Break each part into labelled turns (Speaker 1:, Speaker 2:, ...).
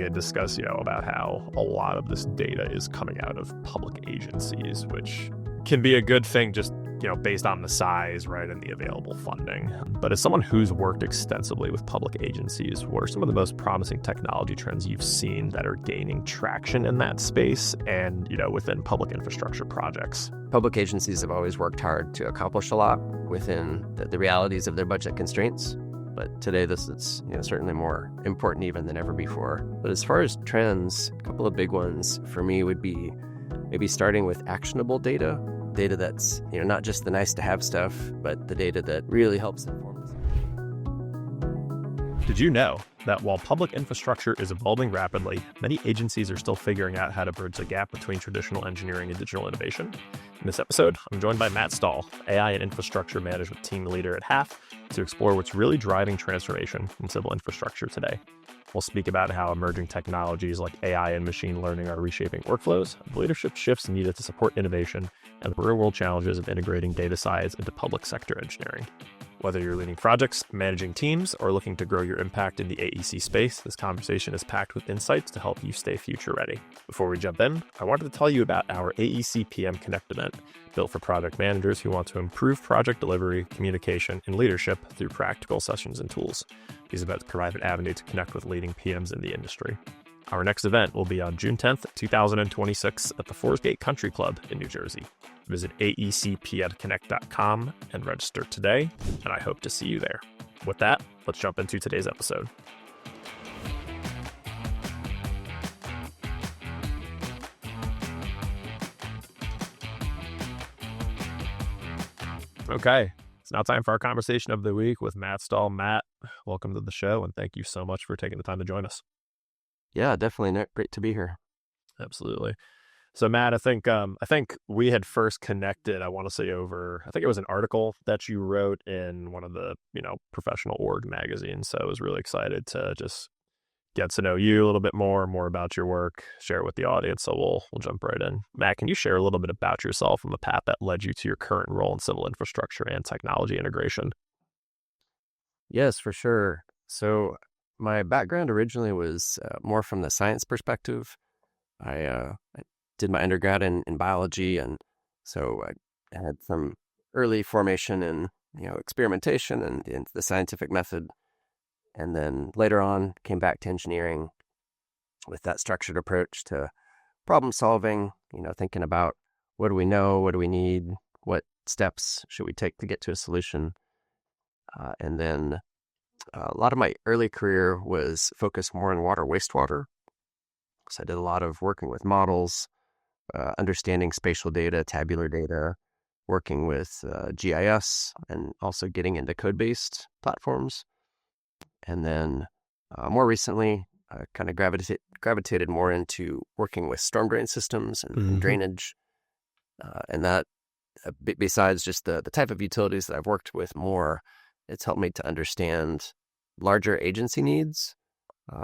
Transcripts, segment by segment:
Speaker 1: we had discussed, about how a lot of this data is coming out of public agencies, which can be a good thing just, based on the size, right, and the available funding. But as someone who's worked extensively with public agencies, what are some of the most promising technology trends you've seen that are gaining traction in that space and, within public infrastructure projects?
Speaker 2: Public agencies have always worked hard to accomplish a lot within the realities of their budget constraints. But today, this is certainly more important even than ever before. But as far as trends, a couple of big ones for me would be maybe starting with actionable data that's not just the nice to have stuff, but the data that really helps inform us.
Speaker 1: Did you know that while public infrastructure is evolving rapidly, many agencies are still figuring out how to bridge the gap between traditional engineering and digital innovation? In this episode, I'm joined by Matt Stahl, AI and Infrastructure Management Team Leader at Halff, to explore what's really driving transformation in civil infrastructure today. We'll speak about how emerging technologies like AI and machine learning are reshaping workflows, the leadership shifts needed to support innovation, and the real-world challenges of integrating data science into public sector engineering. Whether you're leading projects, managing teams, or looking to grow your impact in the AEC space, this conversation is packed with insights to help you stay future ready. Before we jump in, I wanted to tell you about our AEC PM Connect event, built for project managers who want to improve project delivery, communication, and leadership through practical sessions and tools. These events provide an avenue to connect with leading PMs in the industry. Our next event will be on June 10th, 2026 at the Forest Gate Country Club in New Jersey. Visit aecpmconnect.com and register today, and I hope to see you there. With that, let's jump into today's episode. Okay, it's now time for our conversation of the week with Matt Stahl. Matt, welcome to the show, and thank you so much for taking the time to join us.
Speaker 2: Yeah, definitely, Nick. Great to be here.
Speaker 1: Absolutely. So Matt, I think we had first connected, I want to say I think it was an article that you wrote in one of the, professional org magazines. So I was really excited to just get to know you a little bit more about your work, share it with the audience. So we'll jump right in. Matt, can you share a little bit about yourself and the path that led you to your current role in civil infrastructure and technology integration?
Speaker 2: Yes, for sure. So my background originally was more from the science perspective. I did my undergrad in biology, and so I had some early formation in experimentation and the scientific method, and then later on came back to engineering with that structured approach to problem solving. Thinking about what do we know, what do we need, what steps should we take to get to a solution, and then a lot of my early career was focused more on water wastewater. So I did a lot of working with models, understanding spatial data, tabular data, working with GIS, and also getting into code-based platforms. And then more recently, I kind of gravitated more into working with storm drain systems and drainage. And that, besides just the type of utilities that I've worked with more, it's helped me to understand larger agency needs,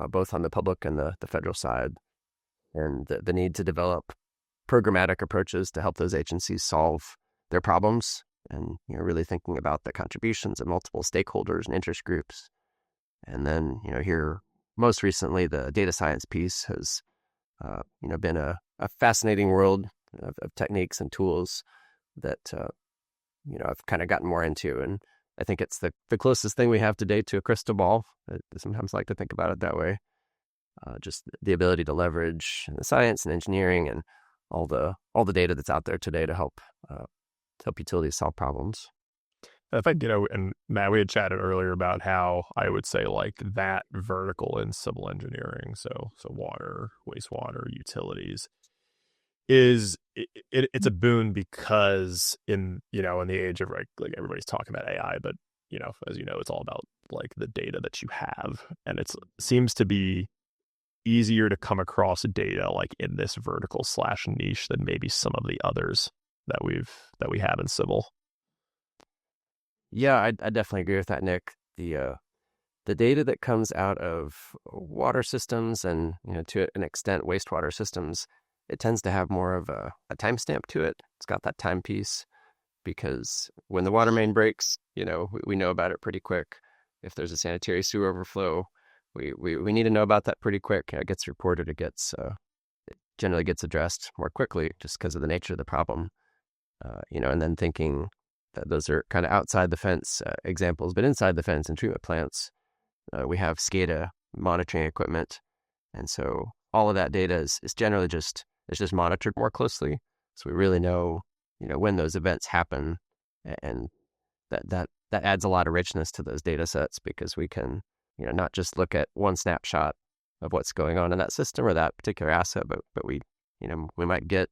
Speaker 2: both on the public and the federal side, and the need to develop programmatic approaches to help those agencies solve their problems, and really thinking about the contributions of multiple stakeholders and interest groups. And then here most recently, the data science piece has been a fascinating world of techniques and tools that I've kind of gotten more into, and I think it's the closest thing we have today to a crystal ball. I sometimes like to think about it that way. Just the ability to leverage the science and engineering and all the data that's out there today to help utilities solve problems.
Speaker 1: I think, and Matt, we had chatted earlier about how I would say like that vertical in civil engineering, so water, wastewater, utilities, it's a boon because in the age of like everybody's talking about AI, but as it's all about like the data that you have, and it seems to be easier to come across data like in this vertical / niche than maybe some of the others that we have in civil.
Speaker 2: Yeah, I definitely agree with that, Nick. The data that comes out of water systems and to an extent wastewater systems, it tends to have more of a timestamp to it. It's got that time piece because when the water main breaks, we know about it pretty quick. If there's a sanitary sewer overflow, we need to know about that pretty quick. It gets reported, it generally gets addressed more quickly just because of the nature of the problem. And then thinking that those are kind of outside the fence examples, but inside the fence in treatment plants, we have SCADA monitoring equipment. And so all of that data is generally it's just monitored more closely. So we really know, when those events happen, and that adds a lot of richness to those data sets, because we can, not just look at one snapshot of what's going on in that system or that particular asset, but we might get,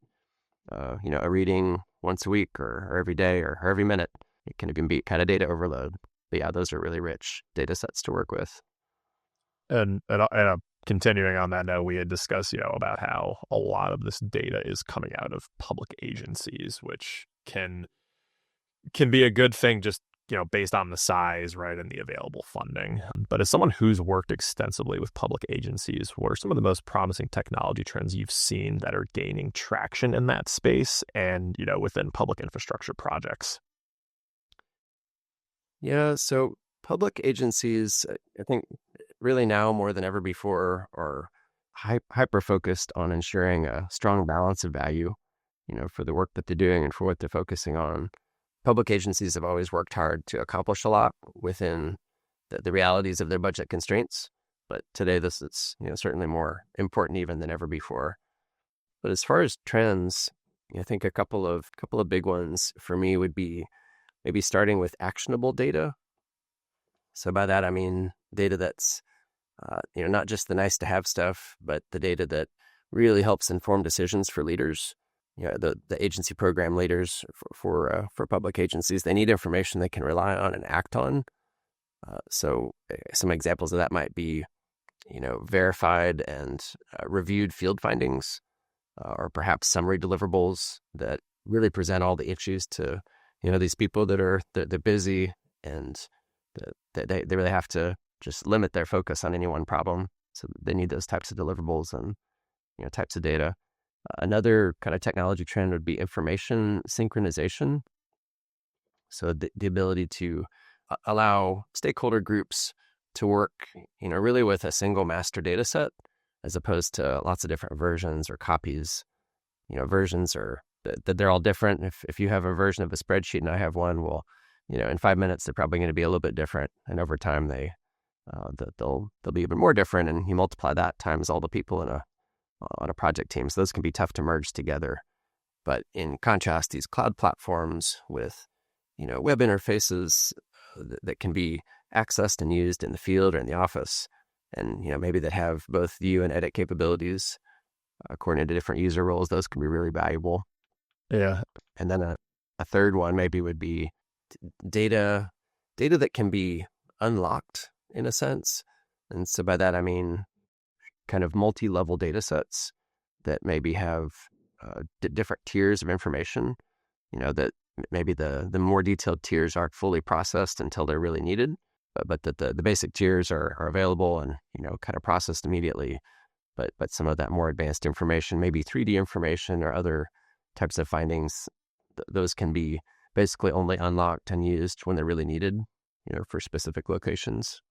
Speaker 2: a reading once a week or every day or every minute. It can even be kind of data overload. But yeah, those are really rich data sets to work with.
Speaker 1: And continuing on that note, we had discussed, about how a lot of this data is coming out of public agencies, which can be a good thing just, based on the size, right, and the available funding. But as someone who's worked extensively with public agencies, what are some of the most promising technology trends you've seen that are gaining traction in that space and, within public infrastructure projects?
Speaker 2: Yeah, so public agencies, I think really now more than ever before, are hyper-focused on ensuring a strong balance of value, for the work that they're doing and for what they're focusing on. Public agencies have always worked hard to accomplish a lot within the realities of their budget constraints. But today, this is certainly more important even than ever before. But as far as trends, I think a couple of big ones for me would be maybe starting with actionable data. So by that I mean data that's not just the nice to have stuff, but the data that really helps inform decisions for leaders. The agency program leaders for public agencies, they need information they can rely on and act on. So some examples of that might be, verified and reviewed field findings, or perhaps summary deliverables that really present all the issues to, these people they're busy, and they really have to just limit their focus on any one problem. So they need those types of deliverables and, types of data. Another kind of technology trend would be information synchronization. So the ability to allow stakeholder groups to work, really with a single master data set, as opposed to lots of different versions or copies. Versions are that they're all different. If you have a version of a spreadsheet and I have one, well, in 5 minutes they're probably going to be a little bit different, and over time they'll be even more different. And you multiply that times all the people on a project team. So those can be tough to merge together. But in contrast, these cloud platforms with, web interfaces that can be accessed and used in the field or in the office, and, maybe that have both view and edit capabilities according to different user roles, those can be really valuable.
Speaker 1: Yeah.
Speaker 2: And then a third one maybe would be data that can be unlocked in a sense. And so by that, I mean kind of multi-level data sets that maybe have different tiers of information, that maybe the more detailed tiers aren't fully processed until they're really needed, but that the basic tiers are available and, kind of processed immediately. But some of that more advanced information, maybe 3D information or other types of findings, those can be basically only unlocked and used when they're really needed, for specific locations.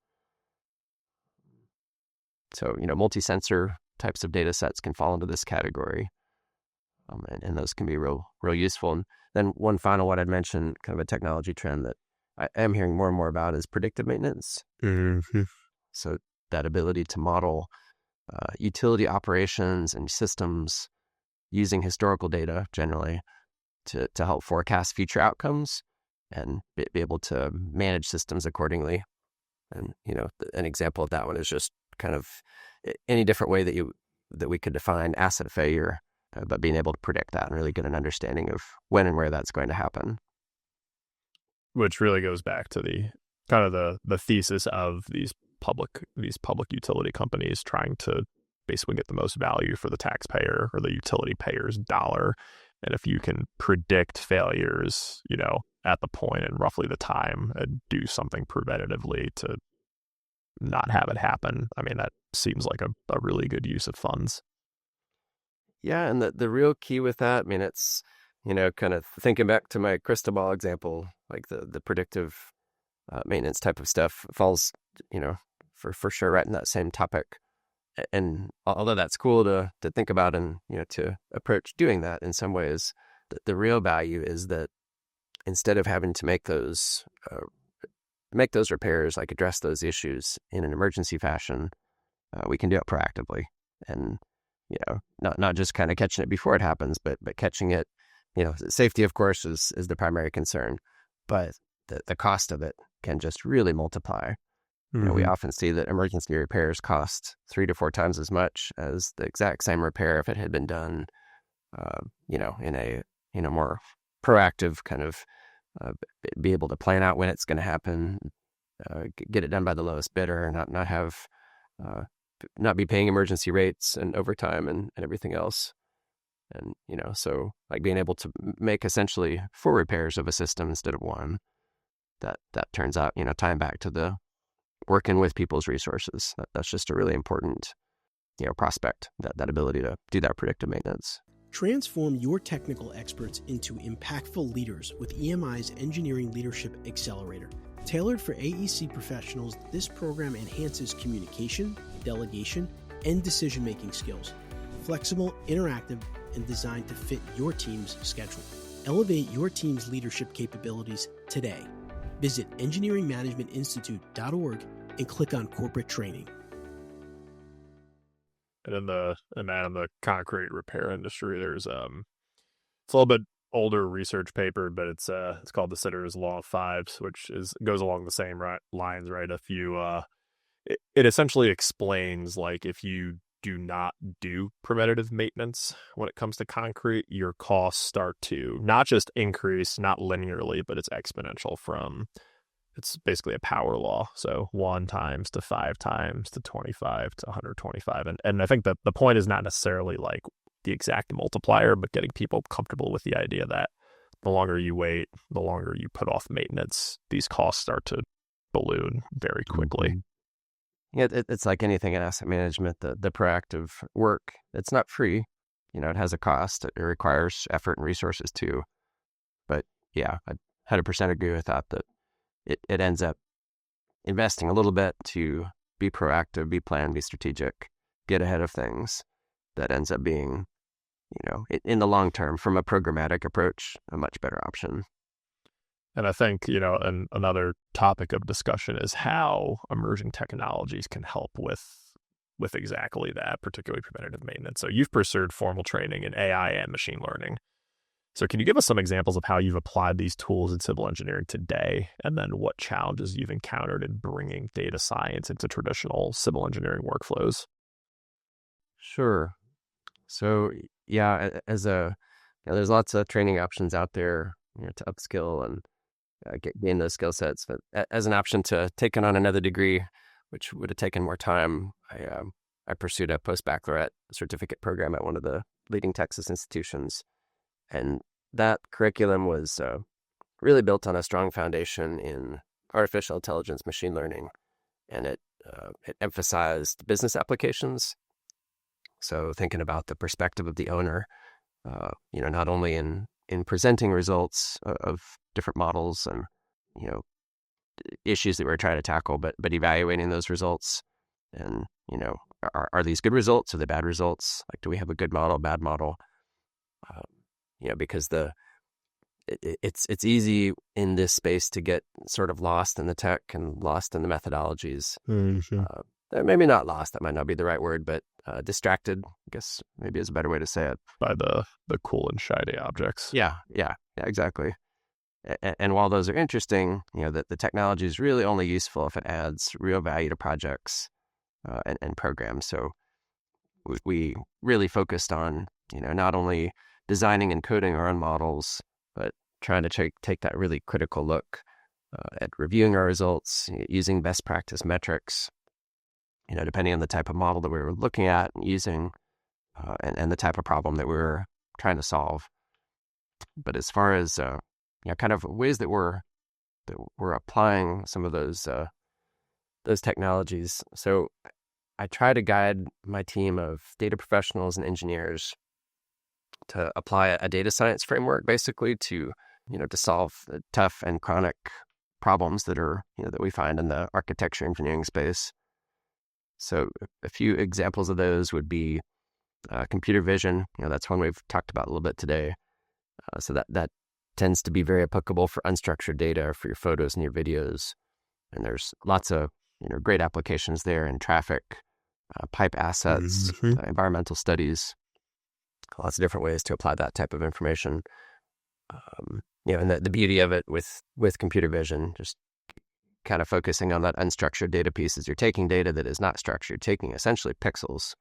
Speaker 2: So, multi-sensor types of data sets can fall into this category, and those can be real useful. And then one final one I'd mention, kind of a technology trend that I am hearing more and more about, is predictive maintenance.
Speaker 1: Mm-hmm.
Speaker 2: So that ability to model utility operations and systems using historical data generally to help forecast future outcomes and be able to manage systems accordingly. And, an example of that one is just kind of any different way that we could define asset failure, but being able to predict that and really get an understanding of when and where that's going to happen.
Speaker 1: Which really goes back to the kind of the thesis of these public utility companies trying to basically get the most value for the taxpayer or the utility payer's dollar. And if you can predict failures, at the point and roughly the time, and do something preventatively to not have it happen, I mean, that seems like a really good use of funds.
Speaker 2: Yeah, and the real key with that, I mean, it's, kind of thinking back to my crystal ball example, like the predictive maintenance type of stuff falls for sure right in that same topic. And although that's cool to think about and, to approach doing that in some ways, the real value is that instead of having to make those repairs, like address those issues in an emergency fashion, we can do it proactively. And, not just kind of catching it before it happens, but catching it, safety, of course, is the primary concern, but the cost of it can just really multiply. We often see that emergency repairs cost 3 to 4 times as much as the exact same repair if it had been done, in a more proactive kind of, be able to plan out when it's going to happen, get it done by the lowest bidder, not be paying emergency rates and overtime and everything else. And, so like being able to make essentially 4 repairs of a system instead of 1, that turns out, tying back to the working with people's resources. That's just a really important, prospect, that ability to do that predictive maintenance.
Speaker 3: Transform your technical experts into impactful leaders with EMI's Engineering Leadership Accelerator. Tailored for AEC professionals, this program enhances communication, delegation, and decision-making skills. Flexible, interactive, and designed to fit your team's schedule. Elevate your team's leadership capabilities today. Visit engineeringmanagementinstitute.org and click on corporate training.
Speaker 1: And in the concrete repair industry, there's it's a little bit older research paper, but it's called the Sitter's Law of Fives, which goes along the same lines, right? If you it essentially explains, like, if you do not do preventative maintenance when it comes to concrete, your costs start to not just increase, not linearly, but it's exponential it's basically a power law. So 1 times to 5 times to 25 to 125. And I think that the point is not necessarily like the exact multiplier, but getting people comfortable with the idea that the longer you wait, the longer you put off maintenance, these costs start to balloon very quickly.
Speaker 2: Yeah, it's like anything in asset management, the proactive work, it's not free. It has a cost. It requires effort and resources too. But yeah, I 100% agree with that it ends up investing a little bit to be proactive, be planned, be strategic, get ahead of things. That ends up being, in the long term, from a programmatic approach, a much better option.
Speaker 1: And I think, and another topic of discussion is how emerging technologies can help with exactly that, particularly preventative maintenance. So you've pursued formal training in AI and machine learning. So can you give us some examples of how you've applied these tools in civil engineering today, and then what challenges you've encountered in bringing data science into traditional civil engineering workflows?
Speaker 2: Sure. So yeah, there's lots of training options out there, to upskill and gain those skill sets. But as an option to take on another degree, which would have taken more time, I pursued a post-baccalaureate certificate program at one of the leading Texas institutions. And that curriculum was really built on a strong foundation in artificial intelligence, machine learning, and it emphasized business applications. So thinking about the perspective of the owner, not only in presenting results of different models and, issues that we're trying to tackle, but evaluating those results and, are these good results? Are they bad results? Like, do we have a good model, bad model? Because it's easy in this space to get sort of lost in the tech and lost in the methodologies. Maybe not lost, that might not be the right word, but distracted, I guess maybe is a better way to say it.
Speaker 1: By the cool and shiny objects.
Speaker 2: Yeah, exactly. And while those are interesting, that the technology is really only useful if it adds real value to projects and programs. So we really focused on, not only designing and coding our own models, but trying to take that really critical look at reviewing our results, using best practice metrics, depending on the type of model that we were looking at and using, and the type of problem that we were trying to solve. But as far as kind of ways that we're applying some of those technologies, so I try to guide my team of data professionals and engineers to apply a data science framework, basically to solve the tough and chronic problems that are that we find in the architecture engineering space. So a few examples of those would be computer vision. That's one we've talked about a little bit today. So that tends to be very applicable for unstructured data, for your photos and your videos. And there's lots of great applications there in traffic, pipe assets, environmental studies, lots of different ways to apply that type of information. And the beauty of it with computer vision, just kind of focusing on that unstructured data piece, is you're taking data that is not structured, taking essentially pixels,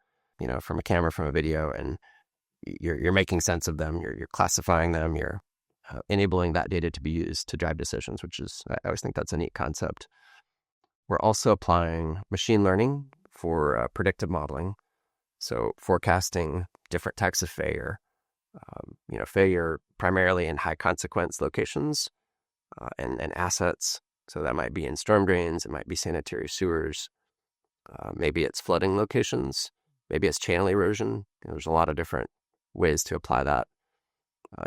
Speaker 2: from a camera, from a video, and you're making sense of them. You're classifying them. You're enabling that data to be used to drive decisions, which is, I always think that's a neat concept. We're also applying machine learning for predictive modeling. So forecasting different types of failure, failure primarily in high consequence locations and assets. So that might be in storm drains, it might be sanitary sewers, maybe it's flooding locations, maybe it's channel erosion. There's a lot of different ways to apply that.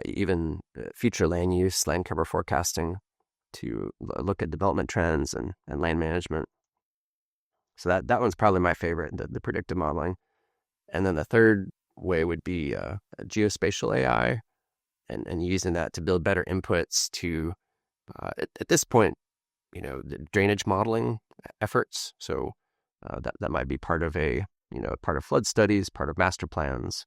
Speaker 2: Even future land use, land cover forecasting to look at development trends and land management. So that one's probably my favorite, the predictive modeling. And then the third way would be geospatial AI and using that to build better inputs to, at this point, the drainage modeling efforts. So that might be part of part of flood studies, part of master plans.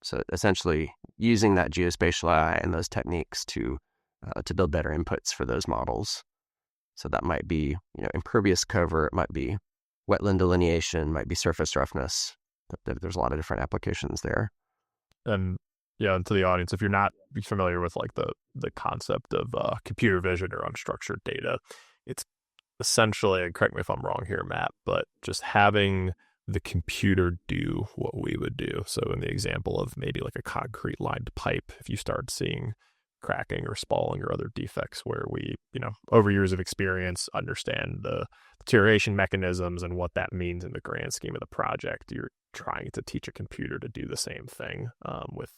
Speaker 2: So essentially using that geospatial AI and those techniques to build better inputs for those models. So that might be, impervious cover, it might be wetland delineation, might be surface roughness. There's a lot of different applications there.
Speaker 1: And and to the audience, if you're not familiar with like the concept of computer vision or unstructured data, it's essentially, and correct me if I'm wrong here, Matt, but just having the computer do what we would do. So in the example of maybe like a concrete lined pipe, if you start seeing cracking or spalling or other defects where we, over years of experience, understand the deterioration mechanisms and what that means in the grand scheme of the project, you're trying to teach a computer to do the same thing with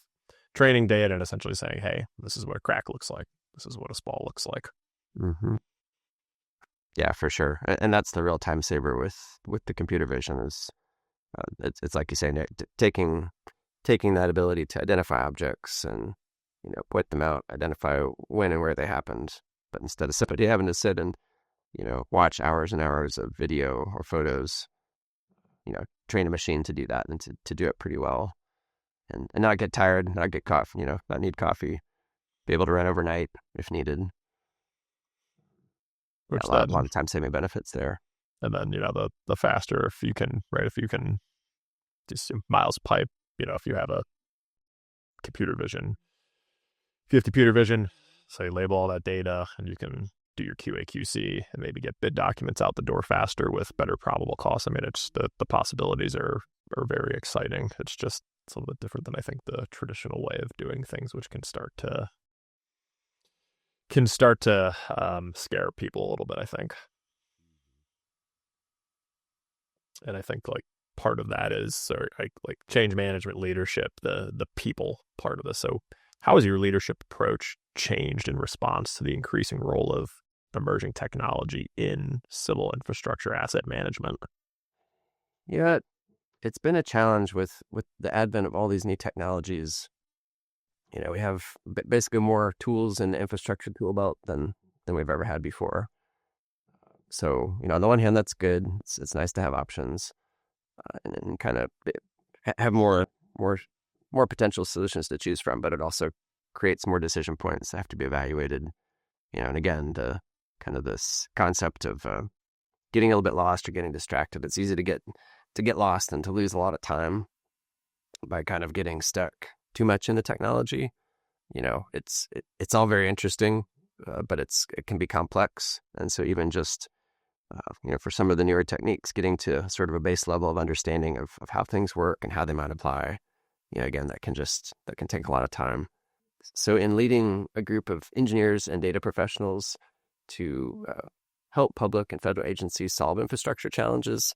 Speaker 1: training data and essentially saying, hey, this is what a crack looks like. This is what a spall looks like.
Speaker 2: Mm-hmm. Yeah, for sure. And that's the real time saver with the computer vision is it's like you say, Nick, taking that ability to identify objects and point them out, identify when and where they happened. But instead of somebody having to sit and watch hours and hours of video or photos, train a machine to do that and to do it pretty well, and not get tired, not get coffee, not need coffee, be able to run overnight if needed.
Speaker 1: Which
Speaker 2: a lot of time saving benefits there.
Speaker 1: And then the faster, if you can just miles of pipe, if you have computer vision, so you label all that data and you can do your QA/QC and maybe get bid documents out the door faster with better probable costs. I mean, it's the possibilities are very exciting. It's just a little bit different than I think the traditional way of doing things, which can start to scare people a little bit, I think. And I think like part of that is like change management leadership, the people part of this. So how has your leadership approach changed in response to the increasing role of emerging technology in civil infrastructure asset management?
Speaker 2: Yeah, it's been a challenge with the advent of all these new technologies. We have basically more tools in the infrastructure tool belt than we've ever had before. So, on the one hand, that's good. It's nice to have options and kind of have more potential solutions to choose from, but it also creates more decision points that have to be evaluated. And again, the kind of this concept of getting a little bit lost or getting distracted. It's easy to get lost and to lose a lot of time by kind of getting stuck too much in the technology. It's all very interesting, but it can be complex. And so even just, for some of the newer techniques, getting to sort of a base level of understanding of how things work and how they might apply, again, that can take a lot of time. So in leading a group of engineers and data professionals to help public and federal agencies solve infrastructure challenges,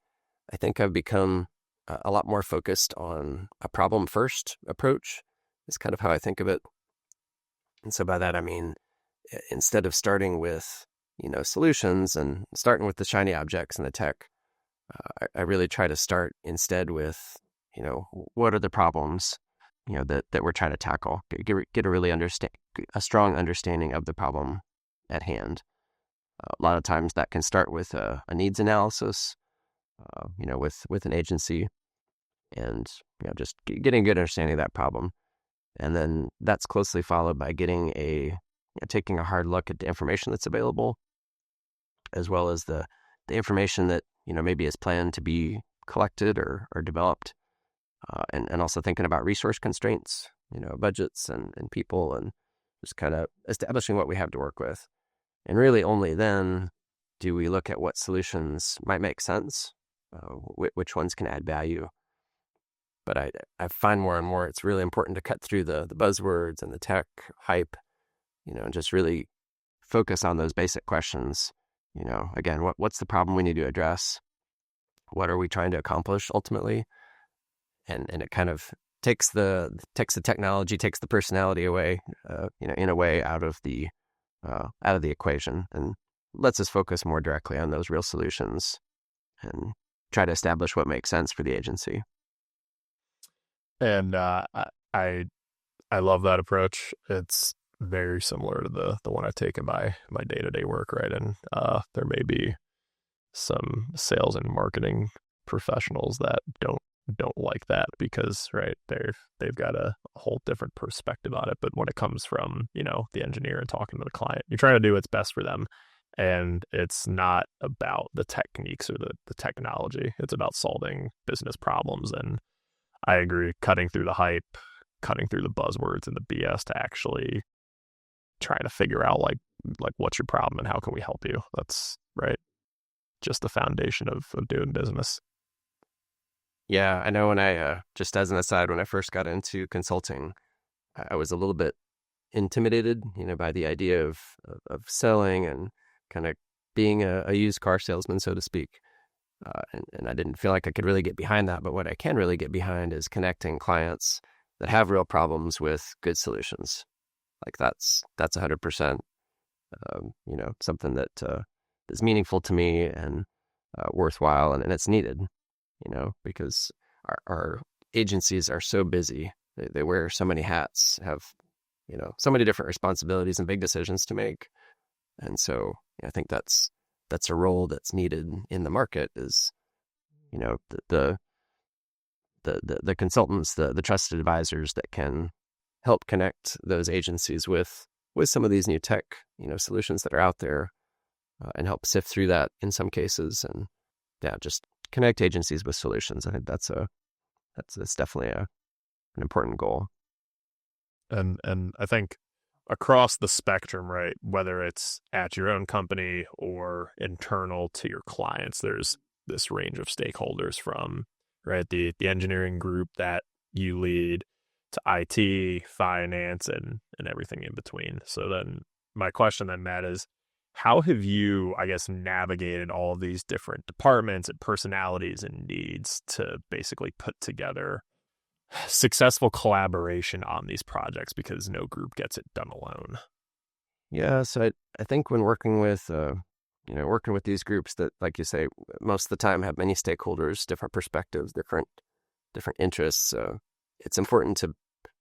Speaker 2: I think I've become a lot more focused on a problem-first approach is kind of how I think of it. And so by that, I mean, instead of starting with, solutions and starting with the shiny objects and the tech, I really try to start instead with, what are the problems, that we're trying to tackle. Get a really a strong understanding of the problem at hand. A lot of times that can start with a needs analysis, with an agency, and just getting a good understanding of that problem, and then that's closely followed by taking a hard look at the information that's available, as well as the information that maybe is planned to be collected or developed, and also thinking about resource constraints, budgets and people, and just kind of establishing what we have to work with. And really only then do we look at what solutions might make sense, which ones can add value. But I find more and more it's really important to cut through the buzzwords and the tech hype, and just really focus on those basic questions. Again, what's the problem we need to address? What are we trying to accomplish ultimately? And it kind of takes the technology, takes the personality away, in a way out of the equation, and lets us focus more directly on those real solutions and try to establish what makes sense for the agency.
Speaker 1: And I love that approach. It's very similar to the one I take in my day-to-day work, right? And there may be some sales and marketing professionals that don't like that because, right, they've got a whole different perspective on it. But when it comes from, the engineer and talking to the client, you're trying to do what's best for them. And it's not about the techniques or the technology. It's about solving business problems. And I agree, cutting through the hype, cutting through the buzzwords and the BS to actually trying to figure out like what's your problem and how can we help you. That's right. Just the foundation of doing business.
Speaker 2: Yeah, I know when I, just as an aside, when I first got into consulting, I was a little bit intimidated, by the idea of selling and kind of being a used car salesman, so to speak. And I didn't feel like I could really get behind that. But what I can really get behind is connecting clients that have real problems with good solutions. Like that's 100%, something that is meaningful to me and worthwhile, and it's needed, because our agencies are so busy. They wear so many hats, have, so many different responsibilities and big decisions to make. And so I think that's a role that's needed in the market is, the consultants, the trusted advisors that can help connect those agencies with some of these new tech, solutions that are out there, and help sift through that in some cases, and just connect agencies with solutions. I think that's definitely an important goal.
Speaker 1: And I think across the spectrum, right, whether it's at your own company or internal to your clients, there's this range of stakeholders from, right, the engineering group that you lead to IT, finance, and everything in between. So then my question then, Matt, is how have you, I guess, navigated all of these different departments and personalities and needs to basically put together successful collaboration on these projects, because no group gets it done alone?
Speaker 2: Yeah, so I think when working with these groups that, like you say, most of the time have many stakeholders, different perspectives, different interests, it's important to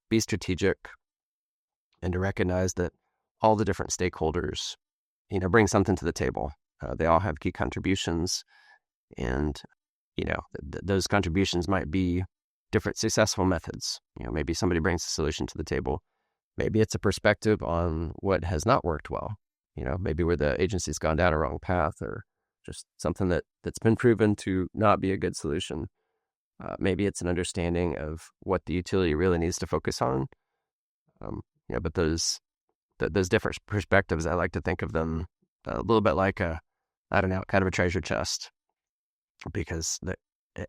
Speaker 2: be strategic and to recognize that all the different stakeholders, bring something to the table. They all have key contributions, and those contributions might be different successful methods. Maybe somebody brings a solution to the table. Maybe it's a perspective on what has not worked well. Maybe where the agency's gone down a wrong path, or just something that's been proven to not be a good solution. Maybe it's an understanding of what the utility really needs to focus on. But those different perspectives, I like to think of them a little bit like kind of a treasure chest, because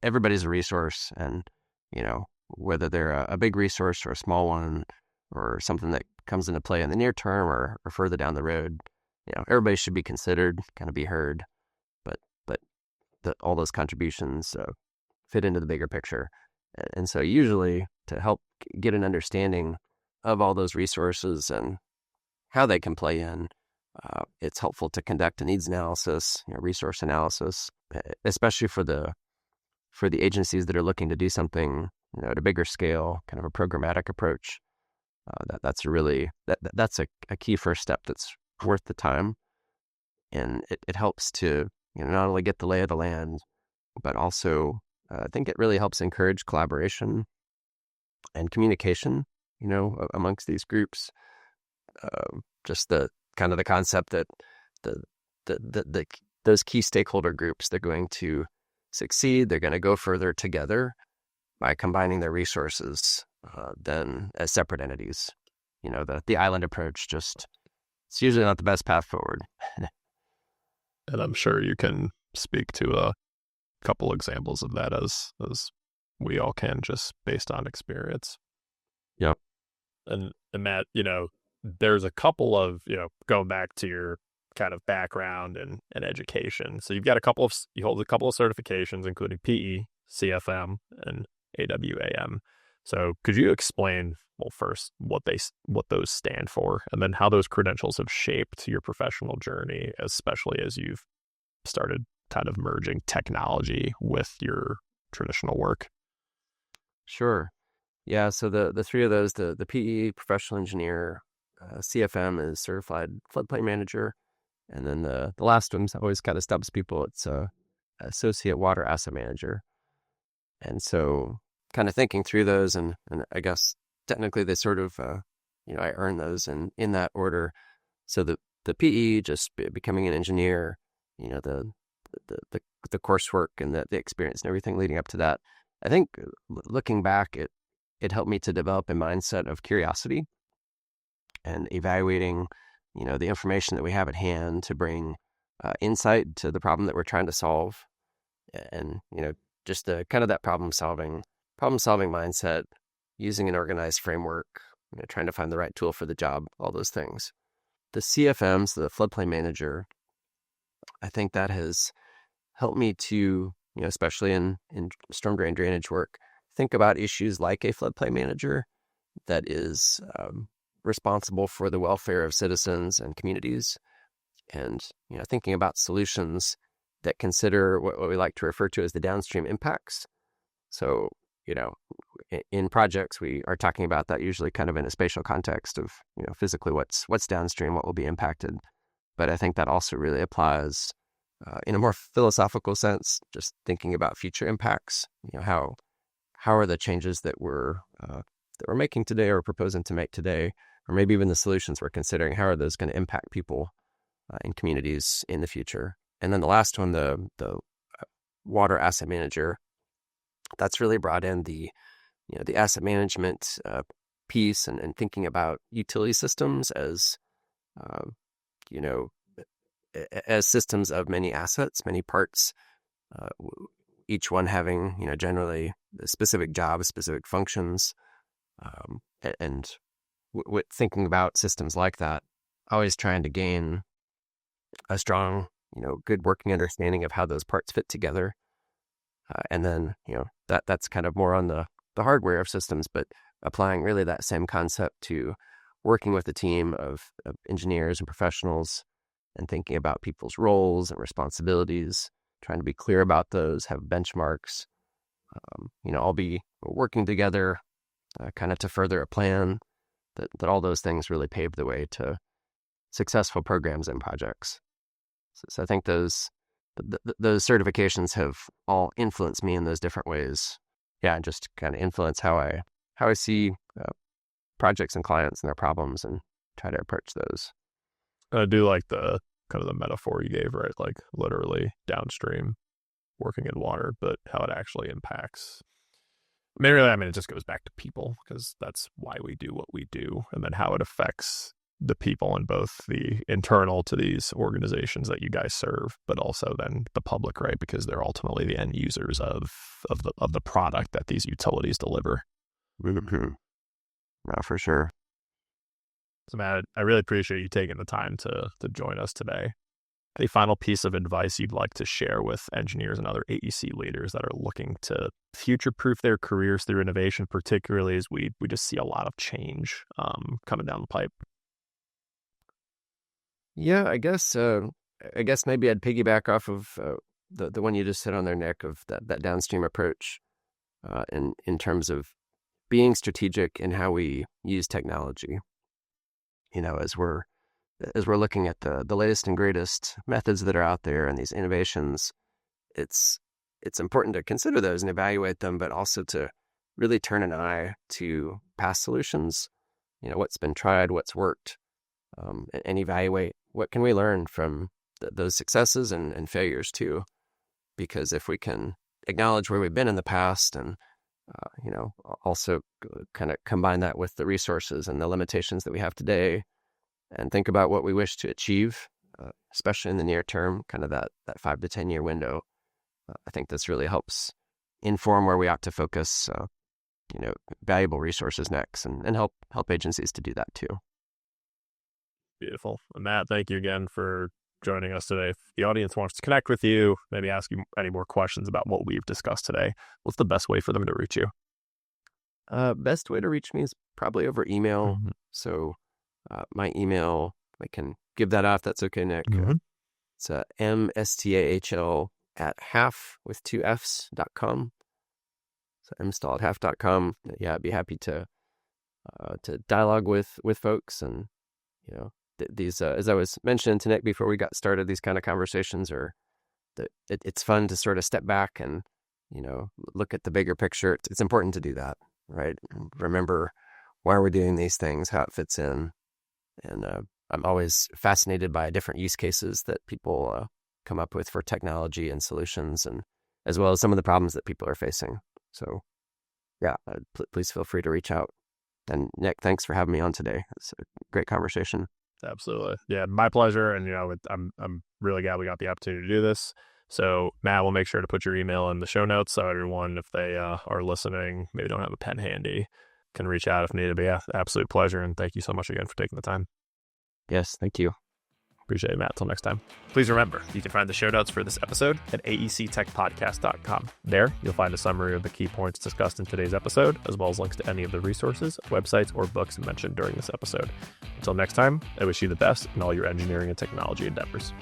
Speaker 2: everybody's a resource, and whether they're a big resource or a small one, or something that comes into play in the near term or further down the road, everybody should be considered, kind of be heard. But all those contributions fit into the bigger picture. And so usually to help get an understanding of all those resources and how they can play in, It's helpful to conduct a needs analysis, resource analysis, especially for the agencies that are looking to do something at a bigger scale, kind of a programmatic approach. That's a key first step that's worth the time, and it helps to not only get the lay of the land, but also I think it really helps encourage collaboration and communication, amongst these groups. Just the kind of the concept that those key stakeholder groups, they're going to succeed, they're going to go further together by combining their resources than as separate entities. The island approach, it's usually not the best path forward.
Speaker 1: And I'm sure you can speak to a couple examples of that as we all can, just based on experience.
Speaker 2: Yep.
Speaker 1: And Matt, there's a couple of, going back to your kind of background and education. So you hold a couple of certifications, including PE, CFM, and AWAM. So could you explain, well, first what those stand for, and then how those credentials have shaped your professional journey, especially as you've started kind of merging technology with your traditional work?
Speaker 2: Sure. Yeah. So the three of those, the PE, professional engineer, CFM is certified floodplain manager, and then the last one always kind of stumps people. It's associate water asset manager. And so kind of thinking through those, and I guess technically they sort of, I earned those in that order. So the PE, just becoming an engineer, the coursework and the experience and everything leading up to that. I think looking back, it helped me to develop a mindset of curiosity and evaluating, the information that we have at hand to bring insight to the problem that we're trying to solve, and just the kind of that problem solving mindset, using an organized framework, trying to find the right tool for the job, all those things. The CFMs, the floodplain manager, I think that has helped me to, especially in storm drain drainage work, think about issues like a floodplain manager that is responsible for the welfare of citizens and communities, and thinking about solutions that consider what we like to refer to as the downstream impacts. So in projects we are talking about that usually kind of in a spatial context of physically what's downstream, what will be impacted. But I think that also really applies in a more philosophical sense, just thinking about future impacts. How are the changes that we're making today or proposing to make today, or maybe even the solutions we're considering, how are those going to impact people in communities in the future? And then the last one, the water asset manager, that's really brought in the asset management piece and thinking about utility systems as as systems of many assets, many parts, each one having generally a specific job, specific functions, and thinking about systems like that, always trying to gain a strong, good working understanding of how those parts fit together. And then, that's kind of more on the hardware of systems, but applying really that same concept to working with a team of engineers and professionals and thinking about people's roles and responsibilities, trying to be clear about those, have benchmarks, all be working together kind of to further a plan that all those things really pave the way to successful programs and projects. So I think those certifications have all influenced me in those different ways. Yeah, and just kind of influence how I see projects and clients and their problems and try to approach those.
Speaker 1: I do like the kind of the metaphor you gave, right? Like literally downstream working in water, but how it actually impacts. It just goes back to people, because that's why we do what we do, and then how it affects the people in both the internal to these organizations that you guys serve, but also then the public, right? Because they're ultimately the end users of the product that these utilities deliver.
Speaker 2: Mm-hmm. No, for sure.
Speaker 1: So Matt, I really appreciate you taking the time to join us today. Any final piece of advice you'd like to share with engineers and other AEC leaders that are looking to future-proof their careers through innovation, particularly as we just see a lot of change coming down the pipe?
Speaker 2: Yeah, I guess maybe I'd piggyback off of the one you just hit on there, Nick, of that downstream approach in terms of being strategic in how we use technology. As we're looking at the latest and greatest methods that are out there and these innovations, it's important to consider those and evaluate them, but also to really turn an eye to past solutions, what's been tried, what's worked, and evaluate what can we learn from those successes and failures too. Because if we can acknowledge where we've been in the past and, also kind of combine that with the resources and the limitations that we have today and think about what we wish to achieve, especially in the near term, kind of that 5 to 10 year window, I think this really helps inform where we ought to focus, valuable resources next and help agencies to do that too.
Speaker 1: Beautiful. Matt, thank you again for joining us today. If the audience wants to connect with you, maybe ask you any more questions about what we've discussed today, what's the best way for them to reach you?
Speaker 2: Best way to reach me is probably over email.
Speaker 1: Mm-hmm.
Speaker 2: So my email, I can give that off. That's okay, Nick.
Speaker 1: Mm-hmm.
Speaker 2: It's mstahl@halff.com. So mstahl@halff.com. Yeah, I'd be happy to dialogue with folks. And, these, as I was mentioning to Nick before we got started, these kind of conversations it's fun to sort of step back and, look at the bigger picture. It's important to do that, right? Remember why we're doing these things, how it fits in. And I'm always fascinated by different use cases that people come up with for technology and solutions, and as well as some of the problems that people are facing. So, yeah, please feel free to reach out. And Nick, thanks for having me on today. It's a great conversation.
Speaker 1: Absolutely. Yeah, my pleasure. And, I'm really glad we got the opportunity to do this. So, Matt, we'll make sure to put your email in the show notes so everyone, if they are listening, maybe don't have a pen handy, can reach out if needed. But yeah, absolute pleasure. And thank you so much again for taking the time.
Speaker 2: Yes, thank you.
Speaker 1: Appreciate it, Matt. Till next time. Please remember, you can find the show notes for this episode at aectechpodcast.com. There, you'll find a summary of the key points discussed in today's episode, as well as links to any of the resources, websites, or books mentioned during this episode. Until next time, I wish you the best in all your engineering and technology endeavors.